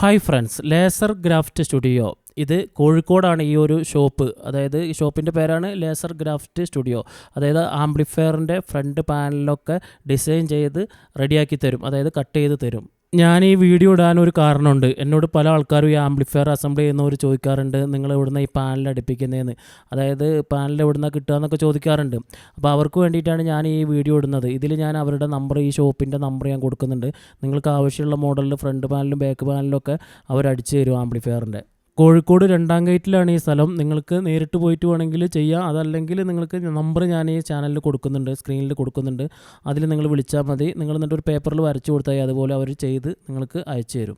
Hi friends, laser craft studio. ഇത് കോഴിക്കോടാണ് ഈ ഒരു ഷോപ്പ്. അതായത് ഈ ഷോപ്പിൻ്റെ പേരാണ് ലേസർ ഗ്രാഫ്റ്റ് സ്റ്റുഡിയോ. അതായത് ആംപ്ലിഫയറിൻ്റെ ഫ്രണ്ട് പാനലൊക്കെ ഡിസൈൻ ചെയ്ത് റെഡിയാക്കി തരും, അതായത് കട്ട് ചെയ്ത് തരും. ഞാൻ ഈ വീഡിയോ ഇടാനൊരു കാരണമുണ്ട്. എന്നോട് പല ആൾക്കാരും ഈ ആംപ്ലിഫയർ അസംബിൾ ചെയ്യുന്നവർ ചോദിക്കാറുണ്ട്, നിങ്ങൾ എവിടുന്ന ഈ പാനൽ അടുപ്പിക്കുന്നതെന്ന്, അതായത് പാനൽ എവിടുന്ന കിട്ടുക എന്നൊക്കെ ചോദിക്കാറുണ്ട്. അപ്പോൾ അവർക്ക് വേണ്ടിയിട്ടാണ് ഞാൻ ഈ വീഡിയോ ഇടുന്നത്. ഇതിൽ ഞാൻ അവരുടെ നമ്പർ, ഈ ഷോപ്പിൻ്റെ നമ്പർ ഞാൻ കൊടുക്കുന്നുണ്ട്. നിങ്ങൾക്ക് ആവശ്യമുള്ള മോഡലിൽ ഫ്രണ്ട് പാനലും ബാക്ക് പാനലും ഒക്കെ അവർ അടിച്ചു തരും ആംപ്ലിഫയറിൻ്റെ. കോഴിക്കോട് 2-ാം ഗേറ്റിലാണ് ഈ സ്ഥലം. നിങ്ങൾക്ക് നേരിട്ട് പോയിട്ട് വേണമെങ്കിൽ ചെയ്യാം, അതല്ലെങ്കിൽ നിങ്ങൾക്ക് നമ്പർ ഞാൻ ഈ ചാനലിൽ കൊടുക്കുന്നുണ്ട്, സ്ക്രീനിൽ കൊടുക്കുന്നുണ്ട്. അതിൽ നിങ്ങൾ വിളിച്ചാൽ മതി. നിങ്ങൾ എന്നിട്ട് ഒരു പേപ്പറിൽ വരച്ചു കൊടുത്താൽ അതുപോലെ അവർ ചെയ്ത് നിങ്ങൾക്ക് അയച്ചു തരും.